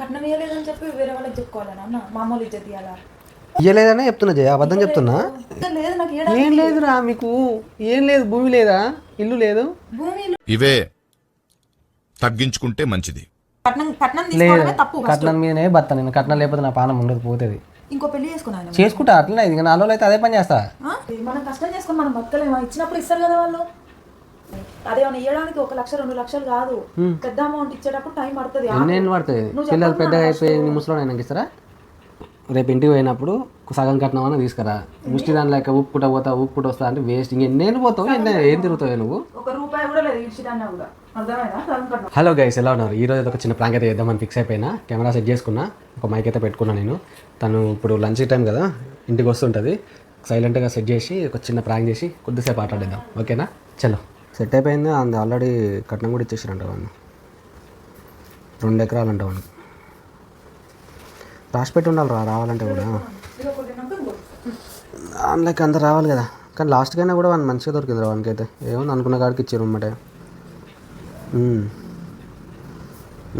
కట్నం ఇవ్వలేదని చెప్పి వేరే వాళ్ళకి చెప్పుకోవాలన్నా అన్న మామూలు ఇజ్జత్ ఇవ్వాలా? ఇయ్యలేదనే చెప్తున్నా జయ, అబద్ధం చెప్తున్నా. లేదు నాకు ఏం లేదురా మీకు, ఏం లేదు, భూమి లేదా, ఇల్లు లేదు. భూమి ఇవే తగ్గించుకుంటే మంచిది. కట్నం కట్నం లేదు, తీసుకోవడమే తప్పు. కట్నం మీదనే బతా, నేను కట్నం లేకపోతే నా పానం ఉండదు, పోతుంది. ఇంకో పెళ్లి చేసుకున్నాను చేసుకుంటా, అట్లనే ఇది 4 రోజులు అయితే అదే పని చేస్తా. మనం కష్టం చేసుకుని మనం బతకలేమా? ఇచ్చినప్పుడు ఇస్తారు కదా వాళ్ళు. అదే మనం ఇవ్వడానికి 1 లక్ష 2 లక్షలు కాదు, పెద్ద అమౌంట్ ఇచ్చేటప్పుడు టైం పడుతుంది. ఎన్నేళ్ళు పడుతుంది? పిల్లలు పెద్దగా అయిపోయి నీ ముసలో నాకు ఇస్తారా? రేపు ఇంటికి పోయినప్పుడు సగం కట్నం అని తీసుకురా. ముష్టి దాని లేక ఊపుకుంటా పోతా ఊపుకుంటూ వస్తా అంటే వేస్ట్. ఇంకెన్నేళ్ళు పోతావు, ఏం తిరుగుతావు నువ్వు? ₹1 కూడా లేదు ఇచ్చిదాన్ని కూడా. అర్థమైనా? హలో గైస్, ఎలా ఉన్నారు? ఈ రోజు ఒక చిన్న ప్రాంక్ అయితే చేద్దామని ఫిక్స్ అయిపోయినా. కెమెరా సెట్ చేసుకున్నా, ఒక మైక్ అయితే పెట్టుకున్నా. నేను తను ఇప్పుడు లంచ్ టైం కదా, ఇంటికి వస్తుంటుంది. సైలెంట్గా సెట్ చేసి ఒక చిన్న ప్రాంక్ చేసి కొద్దిసేపు ఆటాడేద్దాం, ఓకేనా? చలో, సెట్ అయిపోయింది. ఆల్రెడీ కట్నం కూడా ఇచ్చేసారంట వాళ్ళు. 2 ఎకరాలు అంట వాళ్ళు. రాసి పెట్టి ఉండాలి రావాలంటే కూడా. అందులోకి అంత రావాలి కదా. కానీ లాస్ట్కైనా కూడా వాడిని మంచిగా దొరికింది వానికైతే. ఏముంది అనుకున్న కాడికి ఇచ్చారు అన్నమాట.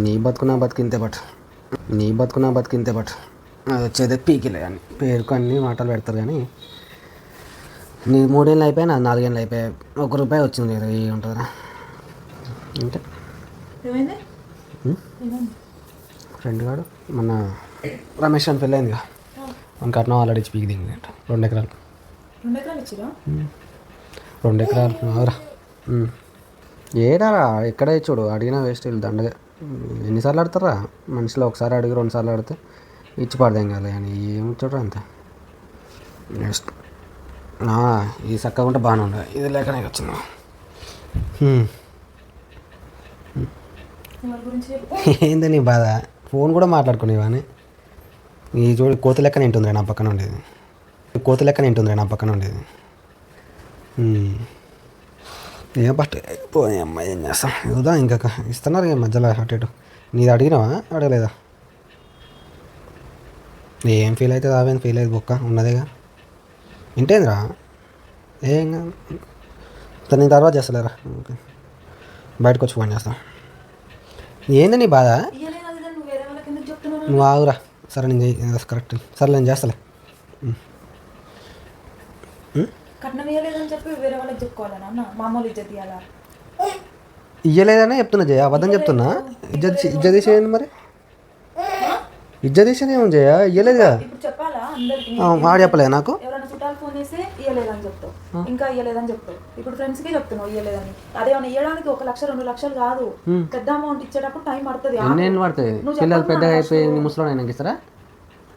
నీ బతుకున్నా బతికింతే బట్ అది వచ్చేది పీకిలే అని పేరుకు అన్ని మాటలు పెడతారు. కానీ నీ 3 ఏళ్ళు అయిపోయినా 4 ఏళ్ళు అయిపోయాయి, ₹1 వచ్చింది కదా, ఏ ఉంటుందా అంటే. ఫ్రెండ్ గాడు మన రమేష్ అని పెళ్ళి అయిందిగా, మన కట్నం ఆల్రెడీ ఇచ్చి పీకి దిగింది. 2 ఎకరాలు. 2 ఎకరాలు అవురా. ఏడారా ఎక్కడ చూడు, అడిగినా వేస్ట్. వీళ్ళు దండగా ఎన్నిసార్లు ఆడతారా మనిషిలో? ఒకసారి అడిగి 2 సార్లు ఆడితే ఇచ్చి పడదేం కాలే అని ఏమి చూడరా అంతే. నెక్స్ట్ ఈ చక్కగా ఉంటే బాగానే ఉండదు, ఇది లేకనే వచ్చింది. ఏంది నీ బాధ? ఫోన్ కూడా మాట్లాడుకునేవాని. ఈ చూడు కోతి లెక్కనే ఉంటుందిరా నా పక్కన ఉండేది. ఏం ఫస్ట్ పోనీ అమ్మాయి ఏం చేస్తాం, ఇదా ఇంకా ఇస్తున్నారు ఇక మధ్యలో అటు ఇటు. నీది అడిగినావా అడగలేదా? ఏం ఫీల్ అవుతుంది? అవేం ఫీల్ అయ్యేది బొక్క ఉన్నదేగా. ఇంటేందిరా ఏం నేను తర్వాత చేస్తలేరా, బయటకు వచ్చి ఫోన్ చేస్తాను. ఏంది నీ బాధ? నువ్వు ఆగురా. సరే నేను కరెక్ట్, సరే నేను చేస్తలే. కట్నం ఇవ్వలేదని చెప్పి వేరే వాళ్ళకి చెప్పుకోవాలన్నా అన్న మామూలు ఇజ్జత్ ఇవ్వాలా? ఇయ్యలేదనే చెప్తున్నా జయ, అబద్ధం చెప్తున్నా. ఇజ్జత్ తీసేయండి మరి. ఇజ్జత్ తీసేది ఏమో జయ, ఇయ్యలేదుగా. ఇప్పుడు చెప్పాలా అందరికి? వాడు చెప్పలే నాకు. ఎవరైనా చుట్టాలు ఫోన్ చేస్తే ఇవ్వలేదని చెప్తావు, ఇంకా ఇవ్వలేదని చెప్తావు. ఇప్పుడు ఫ్రెండ్స్ కి చెప్తున్నావు ఇవ్వలేదని. అదే మనం ఇవ్వడానికి 1 లక్ష 2 లక్షలు కాదు, పెద్ద అమౌంట్ ఇచ్చేటప్పుడు టైం పడుతుంది. ఎన్నేళ్ళు పడుతుంది? పిల్లలు పెద్దగా అయిపోయి నీ ముసలో నాకు ఇస్తారా?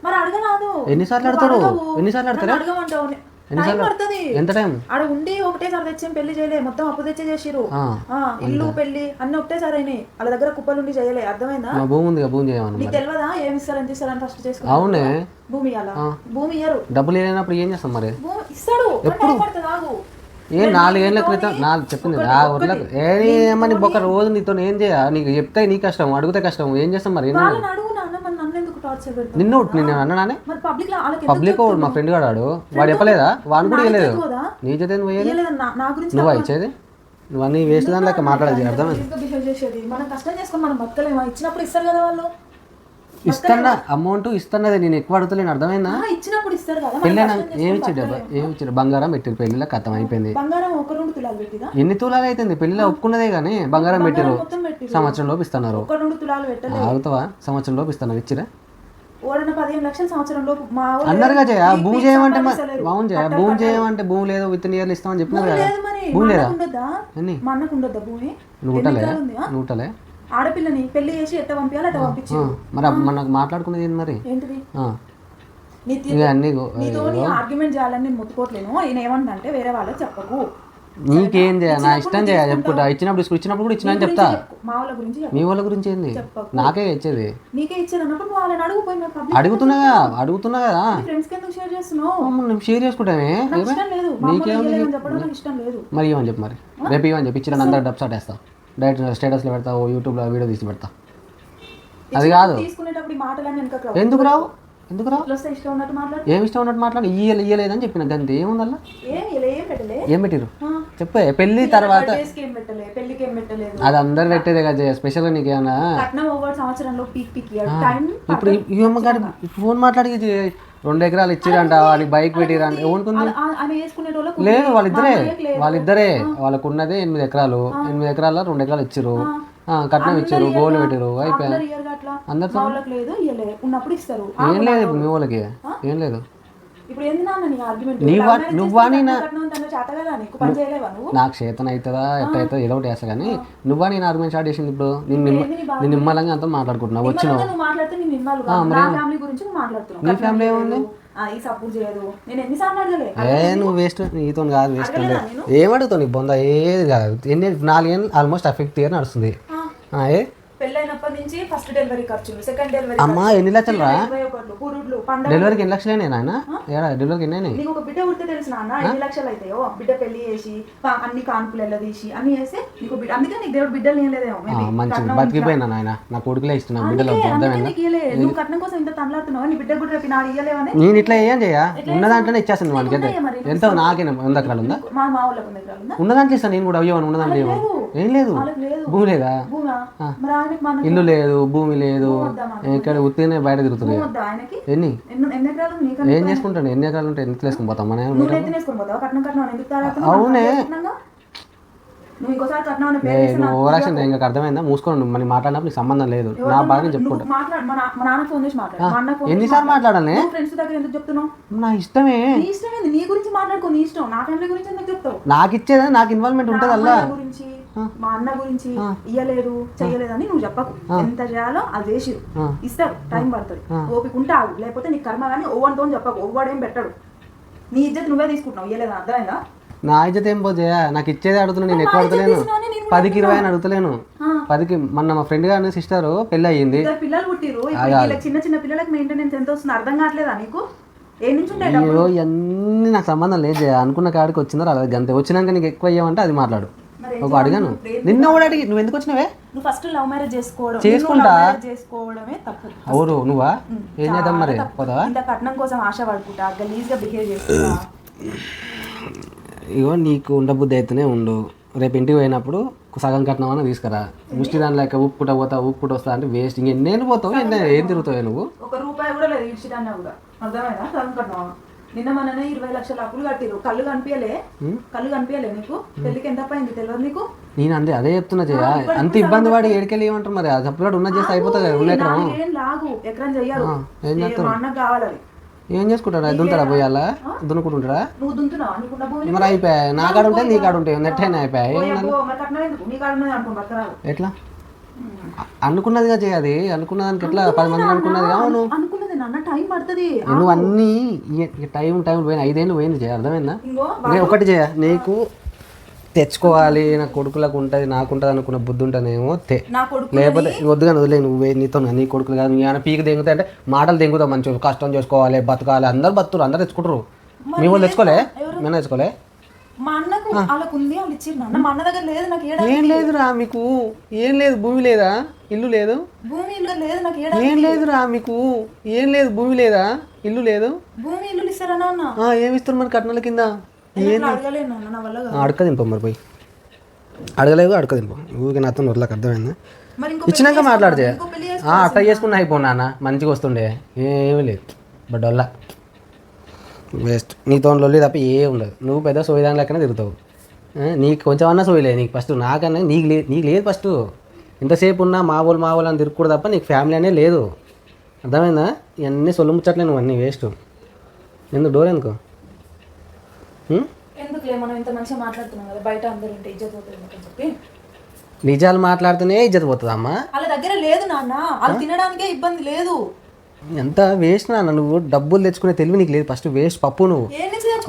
మరి అడగరాదు. ఎన్నిసార్లు ఆడతారు? అడగమంటావు. ఎంత టైం? ఆడ ఉండి ఒకటేసారి తెచ్చి పెళ్లి చేయలే, మొత్తం అప్పు తెచ్చి చేసిరు. ఇల్లు పెళ్లి అన్ని ఒకటేసారి అయినాయి. వాళ్ళ దగ్గర కుప్పలు ఉండి చేయలే. అర్థమైందా? భూమి ఉంది, భూమి చేయమని నీకు తెలియదా ఏమి ఇస్తారు ఎంత ఇస్తారని ఫస్ట్ చేసుకో. అవునే, భూమి ఇవ్వాలా? భూమి ఇయ్యరు. డబ్బులు లేనప్పుడు ఏం చేస్తాం మరి? ఇస్తాడు. ఎప్పుడు? 4 ఏళ్ళ క్రితం చెప్పింది ఏమని ఒక రోజు నీతో ఏం చేయ? నీకు చెప్తే నీ కష్టం, అడిగితే కష్టం. ఏం చేస్తాం మరి? నిన్ను అన్నానే పబ్లిక్. మా ఫ్రెండ్ గాడు వాడు చెప్పలేదా? వాడు కూడా ఇవ్వలేదు. నీ చేతి పోయేది నువ్వు ఇచ్చేది. నువ్వు అన్ని వేస్ట్ దాని లెక్క మాట్లాడేది. అర్థమైంది? ఇస్తున్నా అమౌంట్ ఇస్తున్నది, నేను ఎక్కువ అడుగుతలేను. అర్థమైందా? పెళ్ళి ఏమి ఇచ్చాడు? బంగారం పెట్టారు పెళ్లిలో, కథం అయిపోయింది. ఎన్ని తులాలు అవుతుంది? పెళ్లిలో ఒప్పుకున్నదే కానీ బంగారం పెట్టారు. సంవత్సరం లోపు ఇస్తున్నారు. ఆగుతావా? సంవత్సరం లోపు ఇస్తున్నారు. ఇచ్చిరా అన్నారుగా జయ. భూమి చేయమంటే అవును జయ, భూమి చేయమంటే భూమి లేదు, విత్ ఇయర్లు ఇస్తామని చెప్పినారు కదా. భూమి లేదా? నూటలే ఆడపిల్లని పెళ్లి చేసి ఎట్ట పంపించాలి అట్ట పంపించి. మరి మనకు మాట్లాడుకునేది ఏంటి మరి? ఏంటిది? నీతో ఆర్గ్యుమెంట్ చేయాలని నేను ముట్టుకోవట్లేను. ఈయన ఏమంటే వేరే వాళ్ళకి చెప్పకు. నీకేం చేయ, నా ఇష్టం చేయ చెప్పుకుంటా. ఇచ్చినప్పుడు కూడా ఇచ్చిన చెప్తా. మీ వాళ్ళ గురించి ఏంది? నాకే ఇచ్చేది. అడుగుతున్నా కదా. షేర్ చేసుకుంటామే. మరి ఏమని చెప్పు మరి. రేపు ఏమని చెప్పి ఇచ్చిన అందరూ డబ్బు సాటేస్తా. డైరెక్ట్ స్టేటస్లో పెడతా, యూట్యూబ్లో వీడియో తీసి పెడతా. అది కాదు. ఎందుకు రావు? ఏమి ఇష్టం ఉన్నట్టు మాట్లాడి ఇయ్యలేదని చెప్పిన గంతే. ఏముందల్లా? ఏం పెట్టిరు? చెప్పే పెళ్లి తర్వాత బర్త్డేస్కి ఏం పెట్టలే, పెళ్లికి ఏం పెట్టలేదు. అది అందరు పెట్టేదే కదా స్పెషల్గా నీకేమన్నా కట్నం ఓవర్ సంవత్సరంలో పీక్ టైం. ఇప్పుడు ఈ అమ్మగారి ఫోన్ మాట్లాడి 2 ఎకరాలు ఇచ్చిరంట, వాడికి బైక్ పెట్టిరంట. ఏమనుకుంది? ఆయన వేసుకునే రోజులకు లేదు, వాళ్ళిద్దరే వాళ్ళకు ఉన్నదే 8 ఎకరాలు. 8 ఎకరాల్లో 2 ఎకరాలు ఇచ్చిరు, కట్నం ఇచ్చారు, గోల్డ్ పెట్టారు, అయిపోయా. అందరితో లేదు ఇయ్యలే, ఉన్నప్పుడు ఇస్తారు. ఏం లేదు ఇప్పుడు మీ వాళ్ళకి ఏం లేదు. ఇప్పుడు ఏంది నాన్న నీ ఆర్గ్యుమెంట్? నువ్వా నేను చేత కదా నీకు పని చేయలేవా నువ్వు? నాకు చేతన అవుతుందా ఎట్ట అవుతుందో ఏదో ఒకటి వేస్తా కానీ నువ్వా నేను ఆర్గ్యుమెంట్ స్టార్ట్ చేసింది ఇప్పుడు. నేను నిమ్మలంగా అంతా మాట్లాడుకుంటున్నావు. వచ్చినావు నువ్వు మాట్లాడితే నేను నిమ్మలు నా ఫ్యామిలీ గురించి నువ్వు మాట్లాడుతున్నావు. నీ ఫ్యామిలీ ఏముంది? ఈ సపోర్ట్ చేయదు. నేను ఎన్నిసార్లు అడగలే? నువ్వు వేస్ట్, నీతో కాదు వేస్ట్ అంటే ఏమడుగుతావు? నీకు బొంద ఏది కాదు. 4 ఏళ్ళు ఆల్మోస్ట్ అఫెక్ట్ ఇయర్ నడుస్తుంది. పెళ్ళైనప్పటి నుంచి ఫస్ట్ డెలివరీ ఖర్చులు, సెకండ్ డెలివరీ అమ్మా ఎన్ని లక్షలు రా? పురుడ్లు, డెలివరీకి ఎన్ని లక్షలు అయినాయి నాయన? డెలివరీకి ఎన్ని అయినాయి? నీకు ఒక బిడ్డ పుడితే తెలుసు నాన్న ఎన్ని లక్షలు అవుతాయో. బిడ్డ పెళ్లి చేసి అన్ని కాన్పులు ఎల్లదీసి అన్ని చేస్తే నీకు బిడ్డ, అందుకే నీకు దేవుడు బిడ్డలు నేలేదేమో. మంచిది, బతికిపోయినా నాయన. నా కొడుకులే ఇస్తున్నా బిడ్డలు. నువ్వు కట్నం కోసం ఇంత తనలాడుతున్నావు, నీ బిడ్డ కూడా రేపు నాడు ఇయ్యలేవని. నేను ఇట్లా ఏం చేయ? ఉన్న దాంట్లోనే ఇచ్చేస్తాను వానికి. ఎంత నాకే 100 ఎకరాలు ఉందా? మా వాళ్ళకి 100 ఎకరాలు ఉందా? ఉన్న దాంట్లో ఇస్తాను నేను కూడా. అయ్యో ఉన్న దాంట్లో ఏం లేదు. భూమి లేదా? ఇల్లు లేదు, భూమి లేదు, ఇక్కడ ఉత్తినే బయట తిరుగుతుంది. ఎన్ని ఏం చేసుకుంటాను? ఎన్ని ఎకరాలు ఉంటే ఎంత వేసుకుని పోతాం మన? అవునే ఓవరాక్షన్ ఇంకా అర్థమైందా? మూసుకోండి, మనకి మాట్లాడినప్పుడు నీకు సంబంధం లేదు. నా బాగా చెప్పుకుంటా. ఎన్నిసార్లు మాట్లాడాలి? నా ఇష్టమే. నీ గురించి మాట్లాడుకో, నీ ఇష్టం. నా ఫ్యామిలీ గురించి ఎందుకు చెప్తావు? నాకు ఇచ్చేదా, నాకు ఇన్వాల్వ్మెంట్ ఉంటుంది అలా. మా అన్న గురించి ఇయ్యలేదు చెయ్యలేదు అని నువ్వు చెప్పకు. ఎంత చేయాలో అది చేసి ఇస్తారు, టైం పడుతుంది. ఓపిక ఉంటే ఆగు, లేకపోతే నీ కర్మ కానీ ఓవన్తో చెప్పకు. ఓవాడేం పెట్టడు. నీ ఇజ్జత్ నువ్వే తీసుకుంటున్నావు. ఇయ్యలేదు, అర్థమైందా? నా ఇజ్జత్ ఏం పోతే నాకు ఇచ్చేది అడుగుతున్నా. నేను ఎక్కువ అడుగుతలేను, 10కి 20 అని అడుగుతలేను. 10కి మొన్న మా ఫ్రెండ్ గారి సిస్టర్ పెళ్లి అయ్యింది, పిల్లలు పుట్టిరు. చిన్న చిన్న పిల్లలకి మెయింటెనెన్స్ ఎంత వస్తుంది అర్థం కావట్లేదా నీకు? అయ్యో ఇవన్నీ నాకు సంబంధం లేదు. అనుకున్న కాడికి వచ్చిందో అలా గంతే. వచ్చినాక నీకు ఎక్కువ అయ్యామంటే అది మాట్లాడు. ఒక అడిగాను నిన్న కూడా అడిగి నువ్వు ఎందుకు వచ్చినావే? నువ్వు ఫస్ట్ లవ్ మ్యారేజ్ చేసుకోవడమే తప్పు. అవును నువ్వా? ఏం చేద్దాం మరి? పోతావా? ఇంత కట్నం కోసం ఆశ పడుకుంటా, గలీజ్గా బిహేవ్ చేస్తా. ఇగో నీకు ఉండబుద్ధి అయితేనే ఉండు. రేపు ఇంటికి పోయినప్పుడు సగం కట్నం అన్న తీసుకురా. ముష్టి దాని లెక్క ఊపుకుంటా వస్తా అంటే వేస్ట్. ఇంకెన్నేళ్ళు పోతావు? ఏం తిరుగుతావు నువ్వు? ₹1 కూడా లేదు ఇచ్చినా కూడా. అర్థమైనా? సగం కట్నం. నిన్న మననే 20 లక్షల అప్పులు కట్టిరు. కళ్ళు కనిపించలే నీకు? పెళ్లికి ఎంత అయింది తెలియదు నీకు? నేను అదే చెప్తున్నా చెయ్య. అంత ఇబ్బంది పడి ఏడికెళ్ళి ఏమంటారు మరి? అది అప్పుడు ఉన్నది చేస్తే అయిపోతుంది కదా. ఎకరం చెయ్యాలి. ఏం చేస్తారు? అన్నకు కావాలి. ఏం చేసుకుంటాడా? దుంతాడా పోయాలా? దున్నుకుంటుంటాడా? నువ్వు దుంతున్నావా? మరి అయిపోయా. నా కాడ ఉంటే నీ కాడ ఉంటాయి. నెట్టైనా అయిపోయా. ఎట్లా అనుకున్నదిగా చేయాలి. అనుకున్న దానికి ఎట్లా 10 మంది అనుకున్నది కావును. నువ్వు అన్ని టైం పోయిన 5 ఏళ్ళు పోయింది చేయ. అర్థమైందా? ఒకటి చేయ, నీకు తెచ్చుకోవాలి, నా కొడుకులకు ఉంటుంది నాకు ఉంటుంది అనుకున్న బుద్ధి ఉంటేనేమో లేకపోతే వద్దుగా వదిలే. నువ్వే నీతో నీ కొడుకులు కాదు. నీ పీకి దెంగుతా అంటే మాటలు దెంగుతావు. మంచిగా కష్టం చేసుకోవాలి, బతకాలి. అందరు బతుకురు, అందరు తెచ్చుకుంటారు. మీ వాళ్ళు తెచ్చుకోలే? మేము తెచ్చుకోలే. మా అన్నకు వాళ్ళకు ఉంది, వాళ్ళు ఇచ్చిర్రు. మా అన్న దగ్గర లేదు. నాకు ఏం లేదురా మీకు? ఏం లేదు? భూమి లేదా? ఇల్లు లేదు? భూమి ఇల్లు లేదు నాకు. ఏం లేదురా మీకు? ఏం లేదు? భూమి లేదా? ఇల్లు లేదు? భూమి ఇల్లు ఇస్తారా? ఏమి ఇస్తారు మరి కట్నాల కింద? అడక తింప మరి పోయి. అడగలేదు, అడక తింప. ఊరికే నాతో వదలకు. అర్థమైందా? ఇచ్చినాక మాట్లాడితే అట్లా చేసుకున్నా అయిపో నాన్న. మంచిగా వస్తుండే. ఏమీ లేదు బట్ వేస్ట్. నీతో లొల్లి తప్ప ఏ ఉండదు. నువ్వు పెద్ద సోయిదాని లెక్కనే తిరుగుతావు. నీకు కొంచెం అన్నా సోయలేదు నీకు ఫస్ట్. నాకన్నా నీకు లేదు ఫస్ట్. ఎంతసేపు ఉన్నా మా వాళ్ళు అని తిరుగుకూడదు తప్ప నీకు ఫ్యామిలీ అనే లేదు. అర్థమైందా? ఇవన్నీ సొల్లు ముచ్చట్లే నువ్వు. అన్నీ వేస్ట్. ఎందుకు డోర్ ఎందుకు? నిజాలు మాట్లాడుతూనే ఇజ్జత్ పోతుంది అమ్మా. వాళ్ళ దగ్గర లేదు నాన్న. వాళ్ళు తినడానికే ఇబ్బంది లేదు. ఎంత వేస్ట్ నాన్న. నువ్వు డబ్బులు తెచ్చుకునే తెలివి నీకు లేదు ఫస్ట్. వేస్ట్ పప్పు నువ్వు.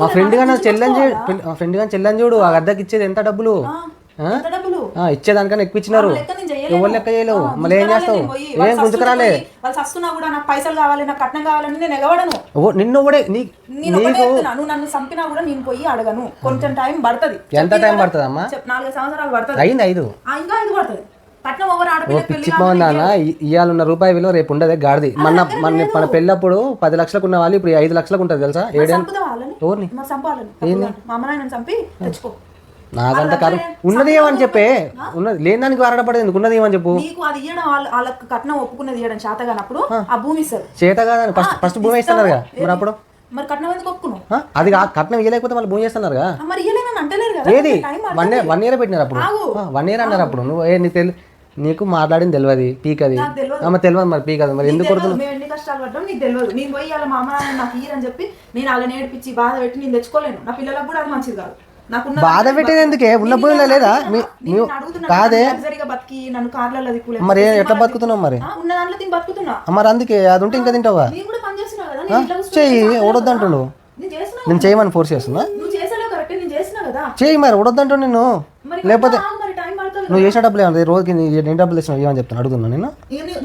మా ఫ్రెండ్ గానీ చెల్లని చూడు. ఆ అద్దకి ఇచ్చేది ఎంత డబ్బులు? ఇచ్చేదానికన్నా ఎక్కువ ఇచ్చినారు. ఎవరు లెక్క చేయలేవు. మళ్ళీ ఏం చేస్తావు? ఏం గుంజుకురాలే. పైసలు కావాలి, నాకు కట్నం కావాలని నేను ఎగవడను. నిన్ను కూడా నన్ను చంపినా కూడా నేను పోయి అడగను. కొంచెం టైం పడుతుంది. ఎంత టైం పడుతుంది అమ్మా? 4 సంవత్సరాలు పడుతుంది. అయింది 5. ఇంకా 5 పడుతుంది. పిచ్చి బాగుందా అన్న? ఇవాళ ఉన్న రూపాయి విలువ రేపు ఉండదే గాడిది. మన పెళ్ళప్పుడు 10 లక్షలకు ఉన్న వాళ్ళు ఇప్పుడు 5 లక్షలకు ఉంటుంది తెలుసా? 7 ఎవరిని నాకంత కాదు ఉన్నది ఏమని చెప్పే ఉన్నది లేని దానికి వారడపడేది ఎందుకు ఉన్నది ఏమని చెప్పు నీకు అది ఇయ్యడం వాళ్ళకి కట్నం ఒప్పుకున్నది ఇయ్యడం చేత కానప్పుడు ఆ భూమి ఇస్తారు చేత కాదని ఫస్ట్ భూమి ఇస్తున్నారు కదా మరి అప్పుడు మరి కట్నం ఎందుకు ఒప్పుకున్నావు అది కట్నం ఇవ్వలేకపోతే మళ్ళీ భూమి చేస్తున్నారు కదా మరి ఇయ్యలేనని అంటలేరు కదా ఏది 1 year పెట్టినారు అప్పుడు 1 year అన్నారు అప్పుడు నువ్వు నీకు మాట్లాడింది తెలియదు పీకది తెలియదు మరి పీకది మరి ఎందుకు కొడుతున్నావు మేము ఎన్ని కష్టాలు పడ్డాం నీకు తెలియదు నేను పోయి అలా మా అమ్మ నాన్న నాకు ఇయ్యరని చెప్పి నేను అలా నేర్పించి బాధ పెట్టి నేను తెచ్చుకోలేను నా పిల్లలకు కూడా అది మంచిది కాదు బాధ పెట్టేది ఎందుకే ఉన్న భూమిలో లేదా కాదే బతికి నన్ను కార్లలో మరి ఎట్లా బతుకుతున్నావు మరి ఉన్న దాంట్లో తిని బతుకుతున్నా మరి అందుకే అది ఉంటే ఇంకా తింటావా నేను కూడా పని చేస్తున్నా కదా చెయ్యి ఓడొద్దంటుండు నేను చేయమని ఫోర్స్ చేస్తున్నా నువ్వు చేసావు కరెక్ట్ నేను చేసినా కదా చెయ్యి మరి ఓడొద్దంటు నేను లేకపోతే నువ్వు చేసిన డబ్బులు ఏమన్నా రోజుకి నేను డబ్బులు ఇచ్చినావు ఏమని చెప్తాను అడుగుతున్నా నేను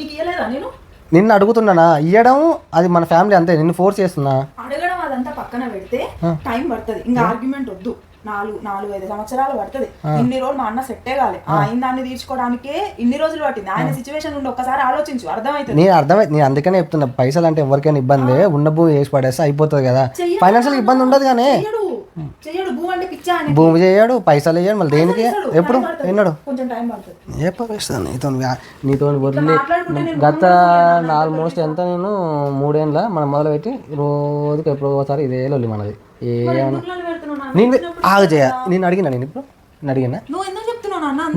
నీకు ఇయ్యలేదా నేను నిన్ను అడుగుతున్నానా ఇయ్యడం అది మన ఫ్యామిలీ అంతే నిన్ను ఫోర్స్ చేస్తున్నా అడగడం అదంతా పక్కన పెడితే టైం పడుతుంది ఇంకా ఆర్గ్యుమెంట్ వద్దు 4-5 సంవత్సరాలు పడుతుంది ఇన్ని రోజులు మా అన్న సెట్టే కాలే ఆయన దాన్ని తీర్చుకోవడానికే ఇన్ని రోజులు పట్టింది ఆయన సిచ్యువేషన్ నుండి ఒక్కసారి ఆలోచించు అర్థమైతుంది నేను అందుకనే చెప్తున్నా పైసలు అంటే ఎవరికైనా ఇబ్బంది ఉన్న భూమి వేసి పడేస్తే అయిపోతుంది కదా ఫైనాన్షియల్ ఇబ్బంది ఉండదు కానీ భూమి చేయడు పైసలు వేయడు మళ్ళీ దేనికి ఎప్పుడు ఎన్నాడు కొంచెం టైం పడుతుంది ఎప్పుడు నీతో వదిలి గత ఆల్మోస్ట్ ఎంత నేను 3 ఏళ్ళ మనం మొదలు పెట్టి రోజుకి ఎప్పుడు ఒకసారి ఇదే లొల్లి మనది నేను నేను అడిగినా నేను ఇప్పుడు అడిగినా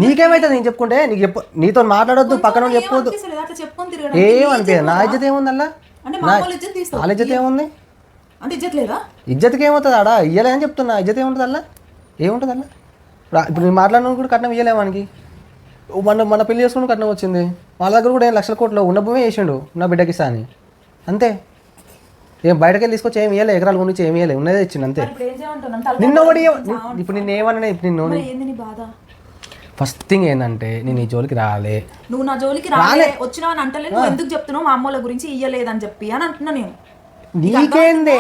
నీకేమైతుంది నేను చెప్పుకుంటే నీకు చెప్పు నీతో మాట్లాడొద్దు పక్కన చెప్పొద్దు ఏమనిపించదు నా ఇజ్జత్ ఏముంది అలా వాళ్ళ ఇజ్జత్ ఏముంది ఇజ్జత్కి ఏమవుతుంది ఆడ ఇయ్యలే అని చెప్తున్నా ఇజ్జత్ ఏముంటుంది అలా ఏముంటుంది అలా ఇప్పుడు నేను మాట్లాడిన కూడా కట్నం ఇయ్యలే మనకి మన పెళ్లి చేసుకుని కట్నం వచ్చింది వాళ్ళ దగ్గర కూడా 1 లక్షల కోట్లు ఉన్న భూమి వేసిండు నా బిడ్డకి ఇస్తా అని అంతే ఏం బయటకెళ్ళి తీసుకొచ్చి ఏమి ఇవ్వలే ఎకరాల గురించి ఏమి ఇవ్వలే ఉన్నదే ఇచ్చింది అంతే నిన్న ఒకటి ఇప్పుడు నిన్న ఏమన్నా ఇప్పుడు నిన్ను ఫస్ట్ థింగ్ ఏంటంటే నేను ఈ జోలికి రాలే నువ్వు నా జోలికి రాలే వచ్చినావు అని అంటలే నువ్వు ఎందుకు చెప్తున్నావు మా అమ్మల గురించి ఇయ్యలేదని చెప్పి అని అంటున్నా నేను నీకేందే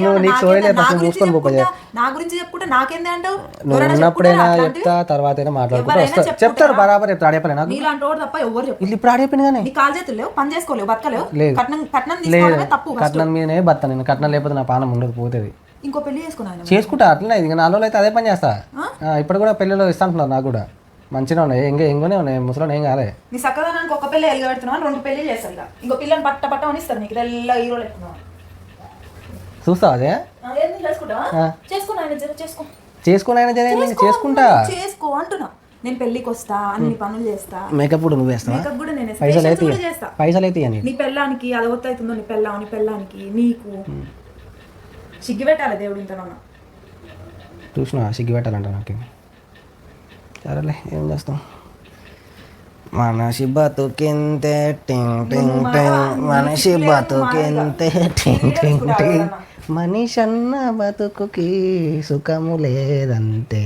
నువ్వు నీకు సోయలే ఫస్ట్ మూసుకొని పోయి నా గురించి చెప్పుకుంటే నాకేందే అంటావు నువ్వు ఉన్నప్పుడైనా చెప్తా తర్వాత అయినా మాట్లాడుకుంటా వస్తా చెప్తారు బరాబర్ చెప్తారు ఆడేపలే నాకు నీలాంటి వాడు తప్ప ఎవరు చెప్పు ఇది ఇప్పుడు ఆడేపోయిన కానీ నీ కాలు చేతులు లేవు పని చేసుకోలేవు బతకలేవు కట్నం లేదు కట్నం మీదనే బతా నేను కట్నం లేకపోతే నా పానం ఉండదు పోతుంది ఇంకో పెళ్లి చేసుకున్నాను చేసుకుంటా అట్లనే ఇది 4 రోజులు అయితే అదే పని చేస్తా ఇప్పుడు కూడా పెళ్ళిలో ఇస్తా అంటున్నారు నాకు కూడా మంచిగా ఉన్నాయి ఎంగనే ఉన్నాయి ముసలో ఏం కాలే నీ చక్కదనానికి ఒక పెళ్లి ఎలుగ పెడుతున్నావు 2 పెళ్లి చేస్తారు ఇక ఇంకో పిల్లని పట్ట అని ఇస్తారు నీకు తెల్ల హీరోలు ఎత్తున్నావు చూస్తావా అదే చేసుకుని ఆయన చేసుకుంటా చేసుకో అంటున్నా నేను పెళ్లికి వస్తా అన్ని పనులు చేస్తా మేకప్ కూడా నువ్వు వేస్తావా మేకప్ కూడా నేను పైసలు అయితే నీ పెళ్ళానికి అది అవుతుందో నీ పెళ్ళానికి నీకు సిగ్గు పెట్టాలి దేవుడు ఇంత చూసినా సిగ్గు పెట్టాలంట నాకు సరేలే ఏం చేస్తాం మనిషి బతుకింతే టింగ్ టింగ్ టింగ్ మనిషి బతుకింతే టింగ్ టింగ్ టింగ్ మనిషి అన్న బతుకుకి సుఖము లేదంటే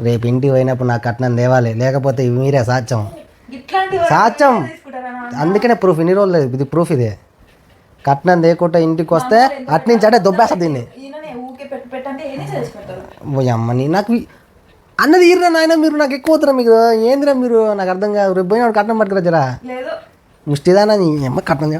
రేపు ఇంటికి పోయినప్పుడు నాకు కట్నం తేవాలి లేకపోతే ఇవి మీరే సాధ్యం అందుకనే ప్రూఫ్ ఇన్ని రోజులు లేదు ఇది ప్రూఫ్ ఇదే కట్నం లేకుండా ఇంటికి వస్తే అట్నుంచి అంటే దొబ్బేస్తా దీన్ని అమ్మ నాకు అన్నది ఈరా నాయన మీరు నాకు ఎక్కువ అవుతారా మీకు ఏందిరా మీరు నాకు అర్థం కాదు రేపు పోయిన కట్నం పట్టుకురా జరా ముష్టిదానా నీ అమ్మ కట్నం